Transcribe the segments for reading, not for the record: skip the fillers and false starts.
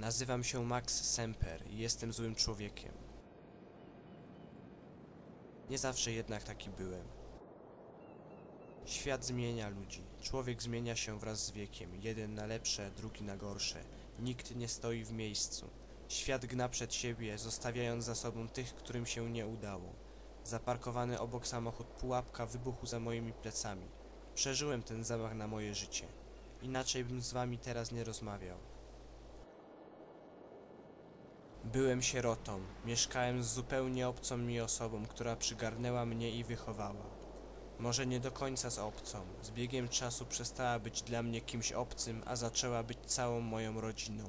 Nazywam się Max Semper i jestem złym człowiekiem. Nie zawsze jednak taki byłem. Świat zmienia ludzi. Człowiek zmienia się wraz z wiekiem. Jeden na lepsze, drugi na gorsze. Nikt nie stoi w miejscu. Świat gna przed siebie, zostawiając za sobą tych, którym się nie udało. Zaparkowany obok samochód Pułapka wybuchł za moimi plecami. Przeżyłem ten zamach na moje życie. Inaczej bym z wami teraz nie rozmawiał. Byłem sierotą. Mieszkałem z zupełnie obcą mi osobą, która przygarnęła mnie i wychowała. Może nie do końca z obcą. Z biegiem czasu przestała być dla mnie kimś obcym, a zaczęła być całą moją rodziną.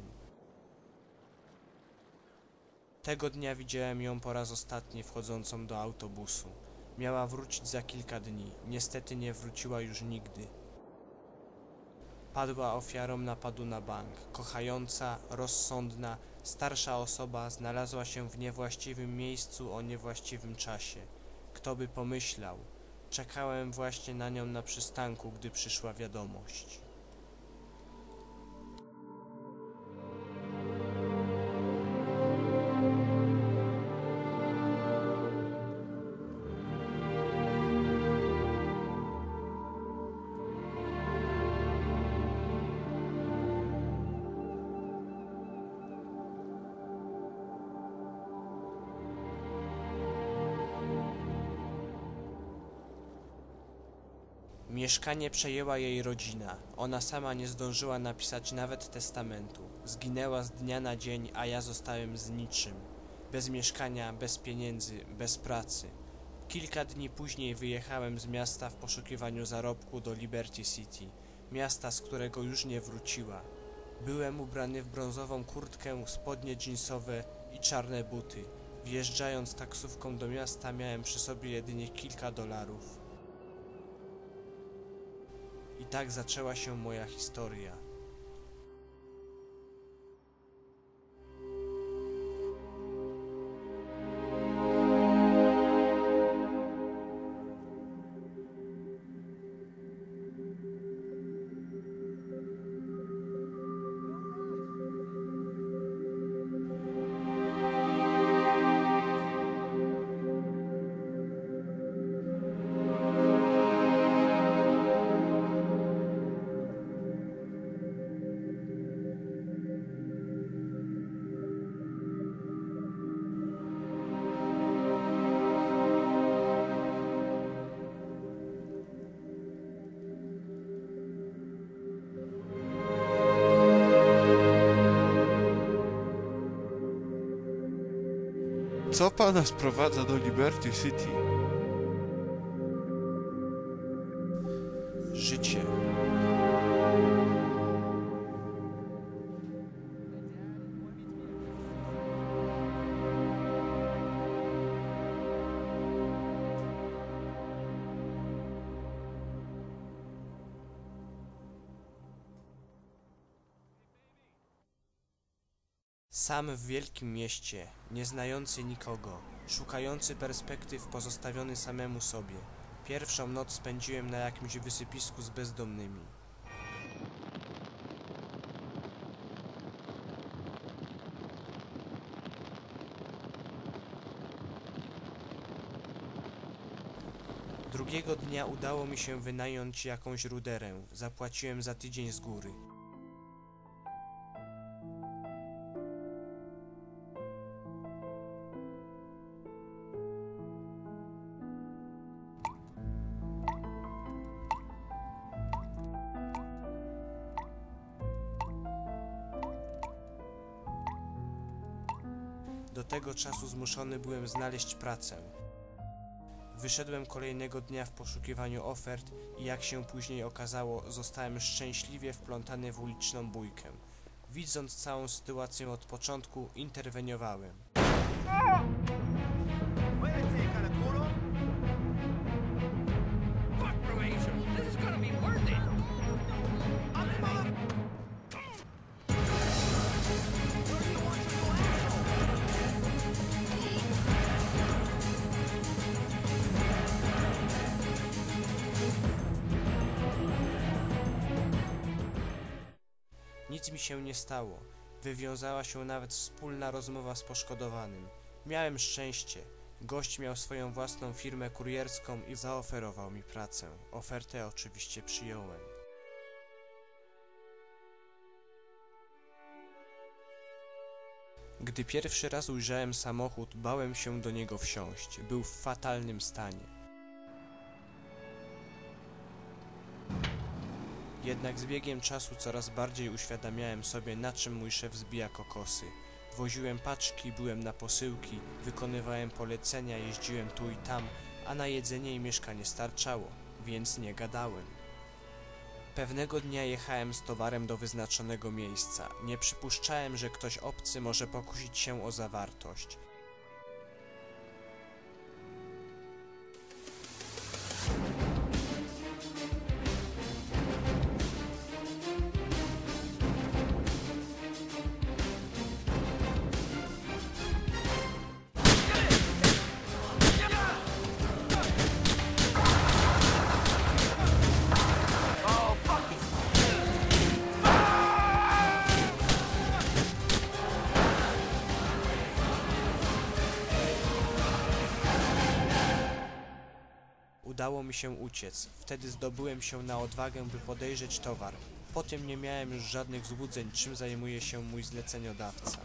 Tego dnia widziałem ją po raz ostatni wchodzącą do autobusu. Miała wrócić za kilka dni. Niestety nie wróciła już nigdy. Padła ofiarą napadu na bank. Kochająca, rozsądna, starsza osoba znalazła się w niewłaściwym miejscu o niewłaściwym czasie. Kto by pomyślał? Czekałem właśnie na nią na przystanku, gdy przyszła wiadomość. Mieszkanie przejęła jej rodzina. Ona sama nie zdążyła napisać nawet testamentu. Zginęła z dnia na dzień, a ja zostałem z niczym. Bez mieszkania, bez pieniędzy, bez pracy. Kilka dni później wyjechałem z miasta w poszukiwaniu zarobku do Liberty City, miasta, z którego już nie wróciła. Byłem ubrany w brązową kurtkę, spodnie dżinsowe i czarne buty. Wjeżdżając taksówką do miasta miałem przy sobie jedynie kilka dolarów. I tak zaczęła się moja historia. Co pana sprowadza do Liberty City? Życie. Sam w wielkim mieście, nie znający nikogo, szukający perspektyw, pozostawiony samemu sobie. Pierwszą noc spędziłem na jakimś wysypisku z bezdomnymi. Drugiego dnia udało mi się wynająć jakąś ruderę. Zapłaciłem za tydzień z góry. Do tego czasu zmuszony byłem znaleźć pracę. Wyszedłem kolejnego dnia w poszukiwaniu ofert i jak się później okazało, zostałem szczęśliwie wplątany w uliczną bójkę. Widząc całą sytuację od początku, interweniowałem. Nic mi się nie stało. Wywiązała się nawet wspólna rozmowa z poszkodowanym. Miałem szczęście. Gość miał swoją własną firmę kurierską i zaoferował mi pracę. Ofertę oczywiście przyjąłem. Gdy pierwszy raz ujrzałem samochód, bałem się do niego wsiąść. Był w fatalnym stanie. Jednak z biegiem czasu coraz bardziej uświadamiałem sobie, na czym mój szef zbija kokosy. Woziłem paczki, byłem na posyłki, wykonywałem polecenia, jeździłem tu i tam, a na jedzenie i mieszkanie starczało, więc nie gadałem. Pewnego dnia jechałem z towarem do wyznaczonego miejsca. Nie przypuszczałem, że ktoś obcy może pokusić się o zawartość. Udało mi się uciec. Wtedy zdobyłem się na odwagę, by podejrzeć towar. Potem nie miałem już żadnych złudzeń, czym zajmuje się mój zleceniodawca.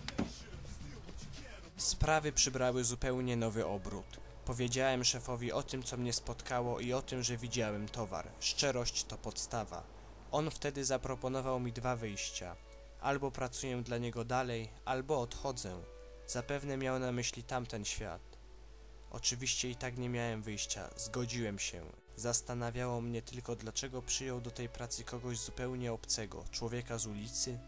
Sprawy przybrały zupełnie nowy obrót. Powiedziałem szefowi o tym, co mnie spotkało i o tym, że widziałem towar. Szczerość to podstawa. On wtedy zaproponował mi dwa wyjścia. Albo pracuję dla niego dalej, albo odchodzę. Zapewne miał na myśli tamten świat. Oczywiście i tak nie miałem wyjścia, zgodziłem się. Zastanawiało mnie tylko, dlaczego przyjął do tej pracy kogoś zupełnie obcego, człowieka z ulicy.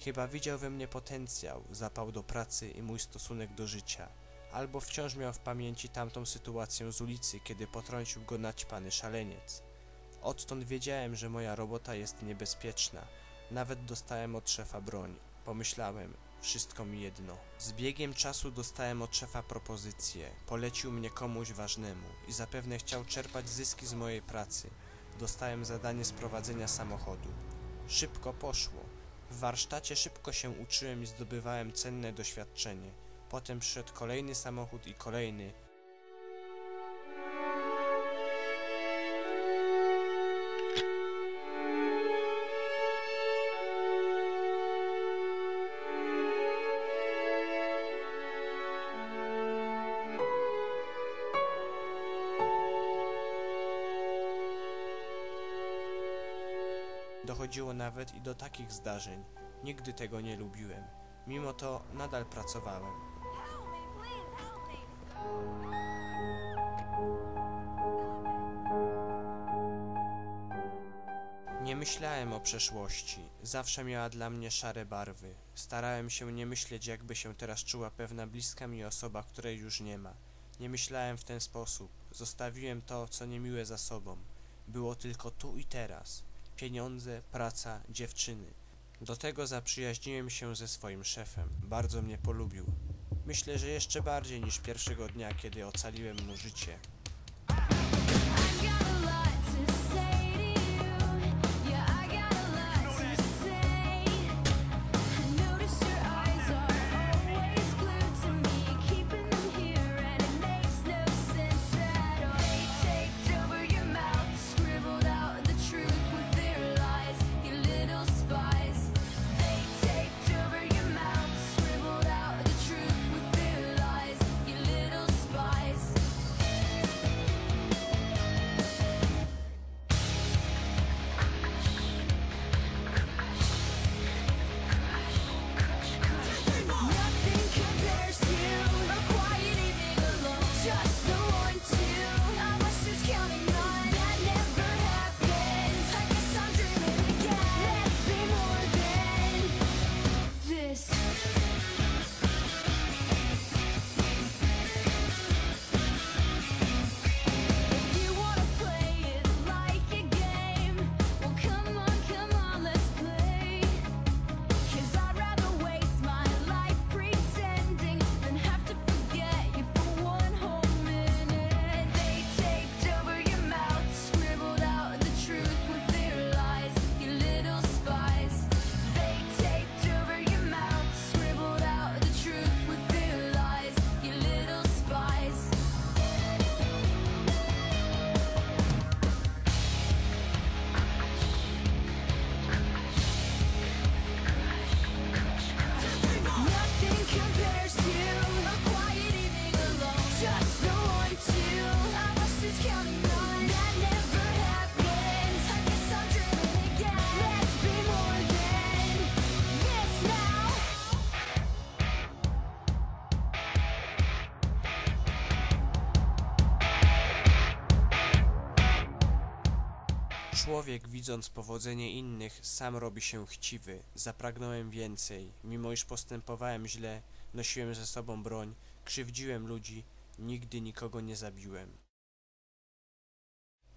Chyba widział we mnie potencjał, zapał do pracy i mój stosunek do życia. Albo wciąż miał w pamięci tamtą sytuację z ulicy, kiedy potrącił go naćpany szaleniec. Odtąd wiedziałem, że moja robota jest niebezpieczna. Nawet dostałem od szefa broń. Pomyślałem, wszystko mi jedno. Z biegiem czasu dostałem od szefa propozycję. Polecił mnie komuś ważnemu i zapewne chciał czerpać zyski z mojej pracy. Dostałem zadanie sprowadzenia samochodu. Szybko poszło. W warsztacie szybko się uczyłem i zdobywałem cenne doświadczenie. Potem przyszedł kolejny samochód i kolejny. Dochodziło nawet i do takich zdarzeń. Nigdy tego nie lubiłem. Mimo to nadal pracowałem. Nie myślałem o przeszłości. Zawsze miała dla mnie szare barwy. Starałem się nie myśleć, jakby się teraz czuła pewna bliska mi osoba, której już nie ma. Nie myślałem w ten sposób. Zostawiłem to, co niemiłe za sobą. Było tylko tu i teraz. Pieniądze, praca, dziewczyny. Do tego zaprzyjaźniłem się ze swoim szefem. Bardzo mnie polubił. Myślę, że jeszcze bardziej niż pierwszego dnia, kiedy ocaliłem mu życie. Człowiek, widząc powodzenie innych, sam robi się chciwy. Zapragnąłem więcej. Mimo iż postępowałem źle, nosiłem ze sobą broń, krzywdziłem ludzi, nigdy nikogo nie zabiłem.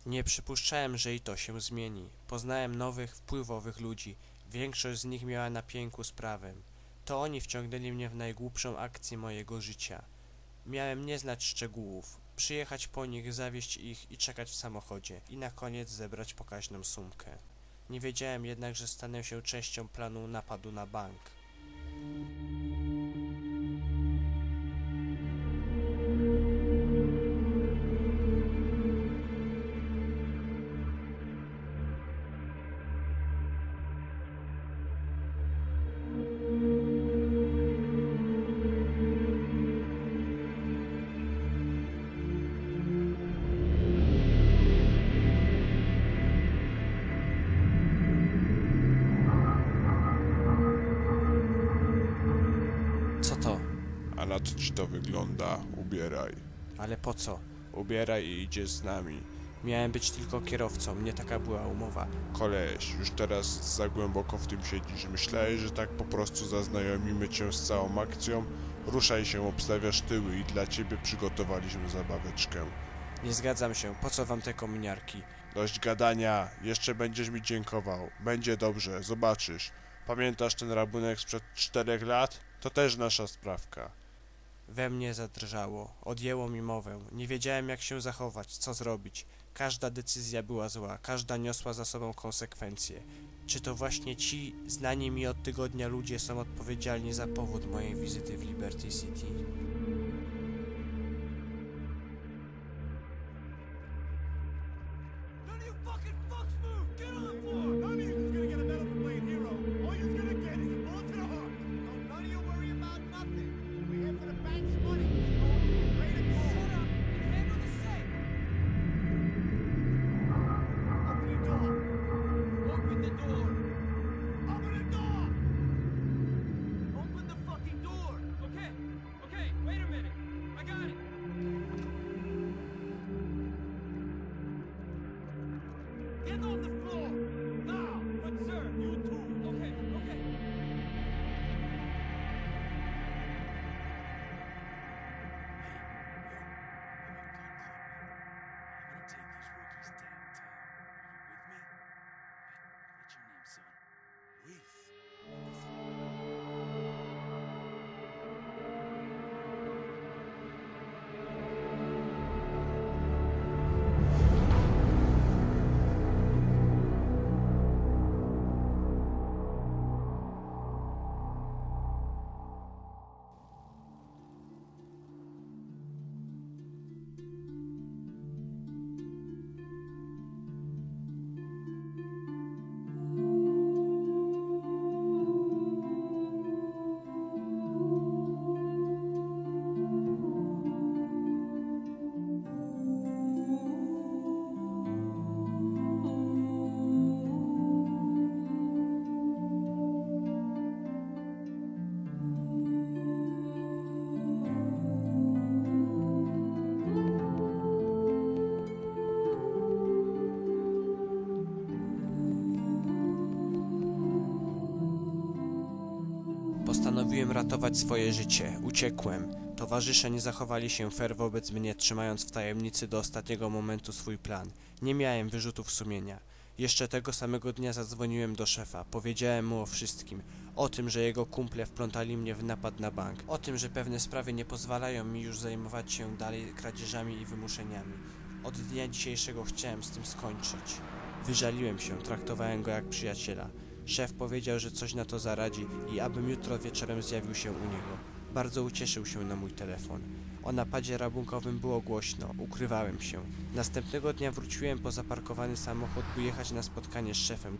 Nie przypuszczałem, że i to się zmieni. Poznałem nowych, wpływowych ludzi. Większość z nich miała na pięku z prawem. To oni wciągnęli mnie w najgłupszą akcję mojego życia. Miałem nie znać szczegółów, przyjechać po nich, zawieźć ich i czekać w samochodzie i na koniec zebrać pokaźną sumkę. Nie wiedziałem jednak, że stanę się częścią planu napadu na bank. Co to? A na co ci to wygląda? Ubieraj. Ale po co? Ubieraj i idziesz z nami. Miałem być tylko kierowcą, nie taka była umowa. Koleś, już teraz za głęboko w tym siedzisz. Myślałeś, że tak po prostu zaznajomimy cię z całą akcją? Ruszaj się, obstawiasz tyły i dla ciebie przygotowaliśmy zabaweczkę. Nie zgadzam się, po co wam te kominiarki? Dość gadania, jeszcze będziesz mi dziękował. Będzie dobrze, zobaczysz. Pamiętasz ten rabunek sprzed 4 lat? To też nasza sprawka. We mnie zadrżało, odjęło mi mowę, nie wiedziałem jak się zachować, co zrobić. Każda decyzja była zła, każda niosła za sobą konsekwencje. Czy to właśnie ci, znani mi od tygodnia ludzie są odpowiedzialni za powód mojej wizyty w Liberty City? Get on the floor! Now! But sir, you too! Okay, okay. Postanowiłem ratować swoje życie. Uciekłem. Towarzysze nie zachowali się fair wobec mnie, trzymając w tajemnicy do ostatniego momentu swój plan. Nie miałem wyrzutów sumienia. Jeszcze tego samego dnia zadzwoniłem do szefa. Powiedziałem mu o wszystkim. O tym, że jego kumple wplątali mnie w napad na bank. O tym, że pewne sprawy nie pozwalają mi już zajmować się dalej kradzieżami i wymuszeniami. Od dnia dzisiejszego chciałem z tym skończyć. Wyżaliłem się, traktowałem go jak przyjaciela. Szef powiedział, że coś na to zaradzi i abym jutro wieczorem zjawił się u niego. Bardzo ucieszył się na mój telefon. O napadzie rabunkowym było głośno, ukrywałem się. Następnego dnia wróciłem po zaparkowany samochód, by jechać na spotkanie z szefem.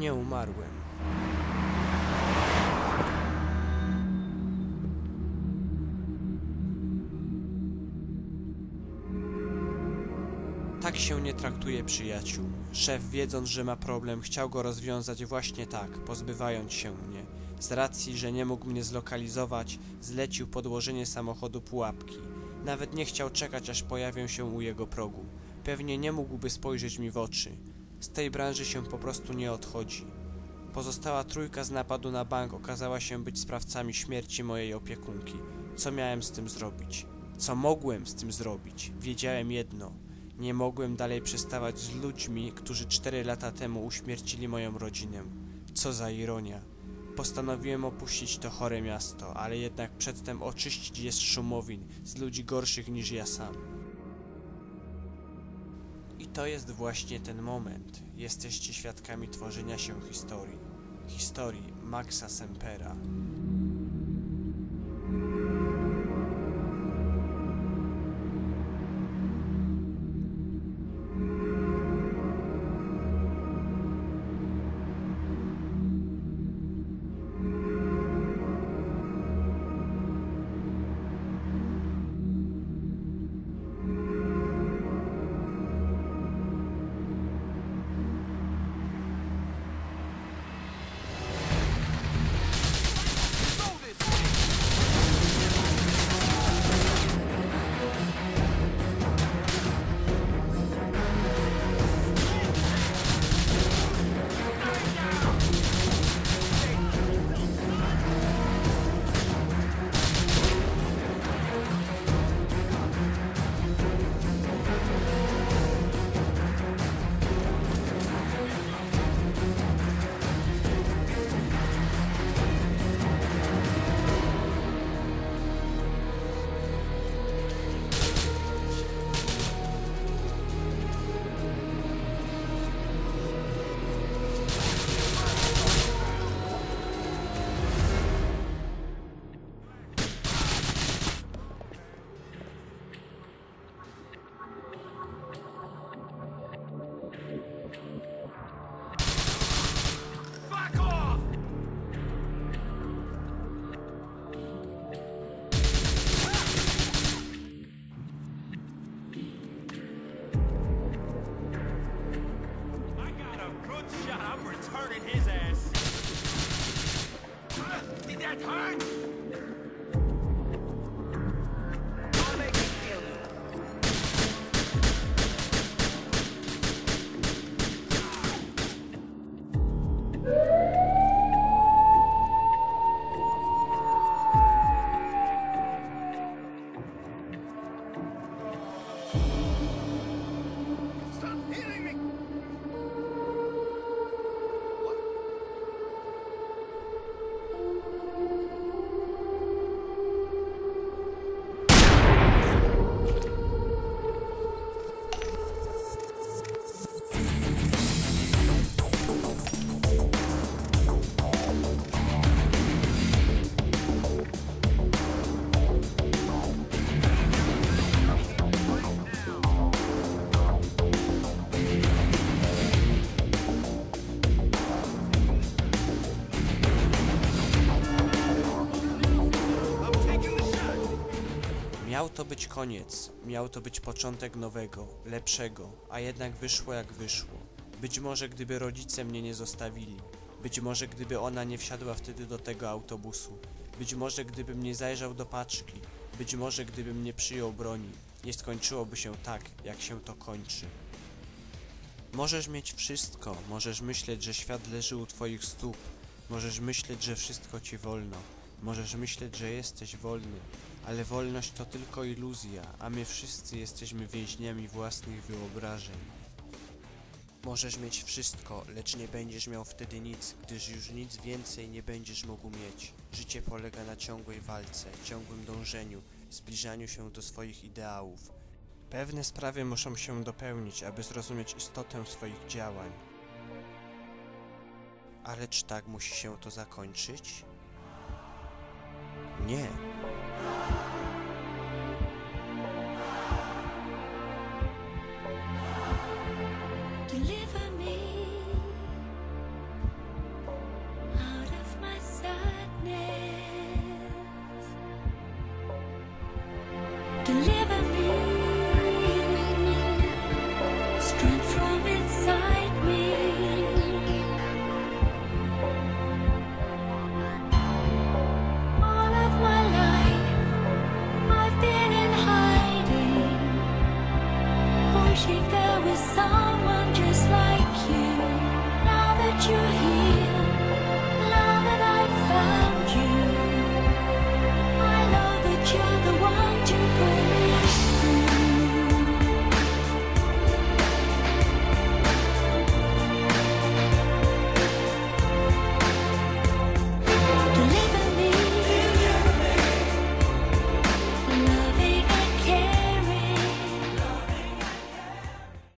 Nie umarłem. Tak się nie traktuje przyjaciół. Szef, wiedząc, że ma problem, chciał go rozwiązać właśnie tak, pozbywając się mnie. Z racji, że nie mógł mnie zlokalizować, zlecił podłożenie samochodu pułapki. Nawet nie chciał czekać, aż pojawię się u jego progu. Pewnie nie mógłby spojrzeć mi w oczy. Z tej branży się po prostu nie odchodzi. Pozostała trójka z napadu na bank okazała się być sprawcami śmierci mojej opiekunki. Co miałem z tym zrobić? Co mogłem z tym zrobić? Wiedziałem jedno. Nie mogłem dalej przestawać z ludźmi, którzy 4 lata temu uśmiercili moją rodzinę. Co za ironia. Postanowiłem opuścić to chore miasto, ale jednak przedtem oczyścić je z szumowin, z ludzi gorszych niż ja sam. I to jest właśnie ten moment. Jesteście świadkami tworzenia się historii. Historii Maxa Sempera. Fuck off! I got a good shot. I'm returning his ass. Did that hurt? I'll make you feel it. Stop hitting me! What? I'm taking the shot. Miał to być koniec, miał to być początek nowego, lepszego, a jednak wyszło jak wyszło. Być może gdyby rodzice mnie nie zostawili, być może gdyby ona nie wsiadła wtedy do tego autobusu, być może gdybym nie zajrzał do paczki, być może gdybym nie przyjął broni, nie skończyłoby się tak, jak się to kończy. Możesz mieć wszystko, możesz myśleć, że świat leży u twoich stóp, możesz myśleć, że wszystko ci wolno, możesz myśleć, że jesteś wolny, ale wolność to tylko iluzja, a my wszyscy jesteśmy więźniami własnych wyobrażeń. Możesz mieć wszystko, lecz nie będziesz miał wtedy nic, gdyż już nic więcej nie będziesz mógł mieć. Życie polega na ciągłej walce, ciągłym dążeniu, zbliżaniu się do swoich ideałów. Pewne sprawy muszą się dopełnić, aby zrozumieć istotę swoich działań. Ale czy tak musi się to zakończyć? Nie. Deliver me wishing there was someone just like you. Now that you're here.